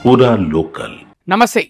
పూరా లోకల్. నమస్తే,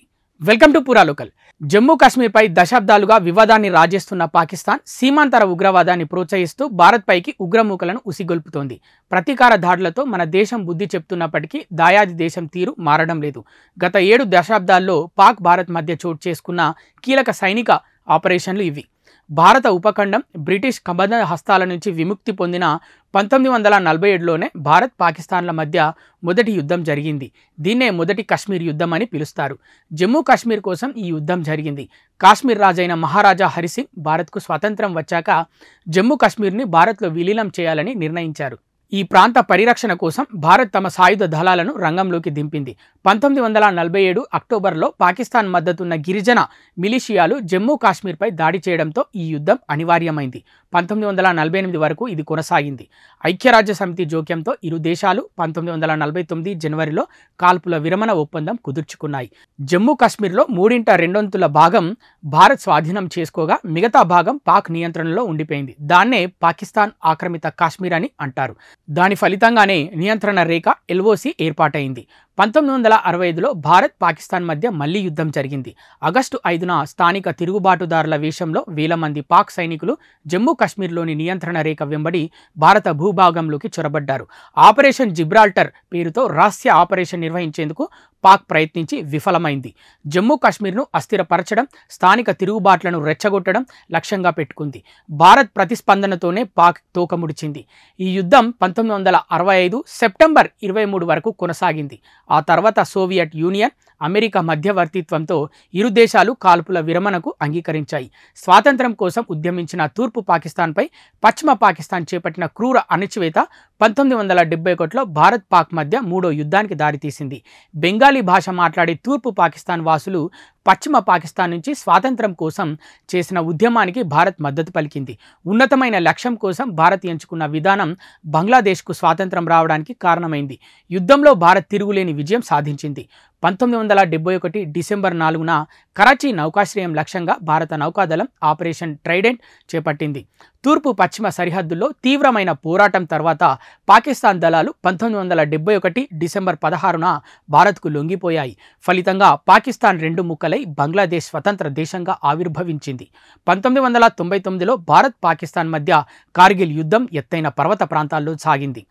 welcome to పూరా లోకల్. జమ్మూ కాశ్మీర్పై దశాబ్దాలుగా వివాదాన్ని రాజేస్తున్న పాకిస్తాన్ సీమాంతర ఉగ్రవాదాన్ని ప్రోత్సహిస్తూ భారత్పైకి ఉగ్రమూకలను ఉసిగొల్పుతోంది. ప్రతీకార దాడులతో మన దేశం బుద్ధి చెప్తున్నప్పటికీ దాయాది దేశం తీరు మారడం లేదు. గత 7 దశాబ్దాల్లో పాక్ భారత్ మధ్య చోటు చేసుకున్న కీలక సైనిక ఆపరేషన్లు ఇవి. భారత ఉపఖండం బ్రిటిష్ కబంధ హస్తాల నుంచి విముక్తి పొందిన 1947లోనే భారత్ పాకిస్తాన్ల మధ్య మొదటి యుద్ధం జరిగింది. దీన్నే మొదటి కశ్మీర్ యుద్ధం అని పిలుస్తారు. జమ్మూ కాశ్మీర్ కోసం ఈ యుద్ధం జరిగింది. కాశ్మీర్ రాజైన మహారాజా హరిసింగ్ భారత్కు స్వాతంత్రం వచ్చాక జమ్మూ కాశ్మీర్ని భారత్లో విలీనం చేయాలని నిర్ణయించారు. ఈ ప్రాంత పరిరక్షణ కోసం భారత్ తమ సాయుధ దళాలను రంగంలోకి దింపింది. 1947 అక్టోబర్లో పాకిస్తాన్ మద్దతున్న గిరిజన మిలిషియాలు జమ్మూ కాశ్మీర్పై దాడి చేయడంతో ఈ యుద్ధం అనివార్యమైంది. 1948 వరకు ఇది కొనసాగింది. ఐక్యరాజ్య సమితి జోక్యంతో ఇరు దేశాలు 1949 జనవరిలో కాల్పుల విరమణ ఒప్పందం కుదుర్చుకున్నాయి. జమ్మూ కాశ్మీర్లో 3/2 భాగం భారత్ స్వాధీనం చేసుకోగా మిగతా భాగం పాక్ నియంత్రణలో ఉండిపోయింది. దాన్నే పాకిస్తాన్ ఆక్రమిత కాశ్మీర్ అని అంటారు. దాని ఫలితంగానే నియంత్రణ రేఖ LOC ఏర్పాటైంది. 1965లో భారత్ పాకిస్తాన్ మధ్య మళ్లీ యుద్ధం జరిగింది. ఆగస్టు 5న స్థానిక తిరుగుబాటుదారుల వేషంలో వేల మంది పాక్ సైనికులు జమ్మూ కాశ్మీర్లోని నియంత్రణ రేఖ వెంబడి భారత భూభాగంలోకి చొరబడ్డారు. ఆపరేషన్ జిబ్రాల్టర్ పేరుతో రహస్య ఆపరేషన్ నిర్వహించేందుకు పాక్ ప్రయత్నించి విఫలమైంది. జమ్మూ కాశ్మీర్ను అస్థిరపరచడం, స్థానిక తిరుగుబాట్లను రెచ్చగొట్టడం లక్ష్యంగా పెట్టుకుంది. భారత్ ప్రతిస్పందనతోనే పాక్ తోకముడిచింది. ఈ యుద్ధం 1965 సెప్టెంబర్ 23 వరకు కొనసాగింది. ఆ తర్వాత సోవియట్ యూనియన్, అమెరికా మధ్యవర్తిత్వంతో ఇరు దేశాలు కాల్పుల విరమణకు అంగీకరించాయి. స్వాతంత్ర్యం కోసం ఉద్యమించిన తూర్పు పాకిస్తాన్పై పశ్చిమ పాకిస్తాన్ చేపట్టిన క్రూర అణచివేత 1971లో భారత్ పాక్ మధ్య 3వ యుద్ధానికి దారితీసింది. బెంగాలీ భాష మాట్లాడే తూర్పు పాకిస్తాన్ వాసులు పశ్చిమ పాకిస్తాన్ నుంచి స్వాతంత్ర్యం కోసం చేసిన ఉద్యమానికి భారత్ మద్దతు పలికింది. ఉన్నతమైన లక్ష్యం కోసం భారత్ ఎంచుకున్న విధానం బంగ్లాదేశ్కు స్వాతంత్ర్యం రావడానికి కారణమైంది. యుద్ధంలో భారత్ తిరుగులేని విజయం సాధించింది. 1971 డిసెంబర్ 4న కరాచీ నౌకాశ్రయం లక్ష్యంగా భారత నౌకాదళం ఆపరేషన్ ట్రైడెంట్ చేపట్టింది. తూర్పు పశ్చిమ సరిహద్దుల్లో తీవ్రమైన పోరాటం తర్వాత పాకిస్తాన్ దళాలు 1971 డిసెంబర్ 16న భారత్కు లొంగిపోయాయి. ఫలితంగా పాకిస్తాన్ 2 ముక్కలై బంగ్లాదేశ్ స్వతంత్ర దేశంగా ఆవిర్భవించింది. 1999లో భారత్ పాకిస్తాన్ మధ్య కార్గిల్ యుద్ధం ఎత్తైన పర్వత ప్రాంతాల్లో సాగింది.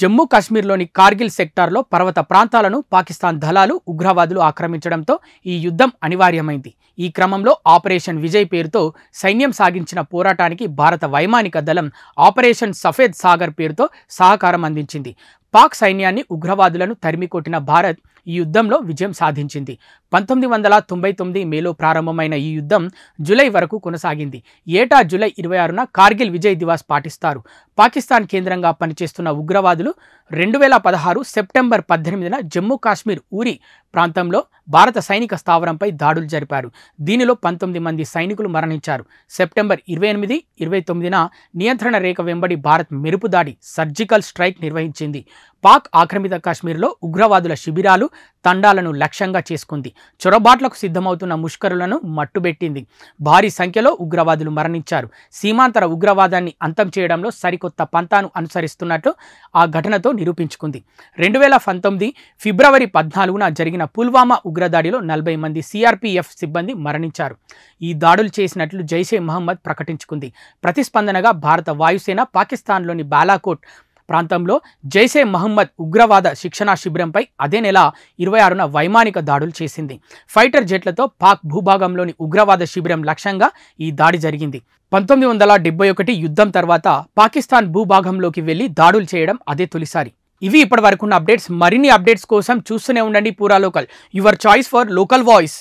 జమ్మూ కాశ్మీర్లోని కార్గిల్ సెక్టార్లో పర్వత ప్రాంతాలను పాకిస్తాన్ దళాలు ఉగ్రవాదులు ఆక్రమించడంతో ఈ యుద్ధం అనివార్యమైంది. ఈ క్రమంలో ఆపరేషన్ విజయ్ పేరుతో సైన్యం సాగించిన పోరాటానికి భారత వైమానిక దళం ఆపరేషన్ సఫేద్ సాగర్ పేరుతో సహకారం అందించింది. పాక్ సైన్యాన్ని ఉగ్రవాదులను తరిమికొట్టిన భారత్ ఈ యుద్ధంలో విజయం సాధించింది. 1999 మేలో ప్రారంభమైన ఈ యుద్ధం జూలై వరకు కొనసాగింది. ఏటా జూలై 26న కార్గిల్ విజయ్ దివాస్ పాటిస్తారు. పాకిస్తాన్ కేంద్రంగా పనిచేస్తున్న ఉగ్రవాదులు 2016 సెప్టెంబర్ 18న జమ్మూ కాశ్మీర్ ఊరి ప్రాంతంలో భారత సైనిక స్థావరంపై దాడులు జరిపారు. దీనిలో 19 మంది సైనికులు మరణించారు. సెప్టెంబర్ 28, 29న నియంత్రణ రేఖ వెంబడి భారత్ మెరుపు దాడి సర్జికల్ స్ట్రైక్ నిర్వహించింది. పాక్ ఆక్రమిత కాశ్మీర్లో ఉగ్రవాదుల శిబిరాలు, తండాలను లక్ష్యంగా చేసుకుంది. చొరబాట్లకు సిద్ధమవుతున్న ముష్కరులను మట్టుబెట్టింది. భారీ సంఖ్యలో ఉగ్రవాదులు మరణించారు. సీమాంతర ఉగ్రవాదాన్ని అంతం చేయడంలో సరికొత్త పంతాను అనుసరిస్తున్నట్లు ఆ ఘటనతో నిరూపించుకుంది. 2019 ఫిబ్రవరి 14న జరిగిన పుల్వామా ఉగ్రదాడిలో 40 మంది CRPF సిబ్బంది మరణించారు. ఈ దాడులు చేసినట్లు జైషే మహమ్మద్ ప్రకటించుకుంది. ప్రతిస్పందనగా భారత వాయుసేన పాకిస్తాన్లోని బాలాకోట్ ప్రాంతంలో జైషే మహమ్మద్ ఉగ్రవాద శిక్షణా శిబిరంపై అదే నెల 26న వైమానిక దాడులు చేసింది. ఫైటర్ జెట్లతో పాక్ భూభాగంలోని ఉగ్రవాద శిబిరం లక్ష్యంగా ఈ దాడి జరిగింది. 1971 యుద్ధం తర్వాత పాకిస్తాన్ భూభాగంలోకి వెళ్లి దాడులు చేయడం అదే తొలిసారి. ఇవి ఇప్పటి వరకున్న అప్డేట్స్. మరిన్ని అప్డేట్స్ కోసం చూస్తూనే ఉండండి పూరా local, your choice for local voice.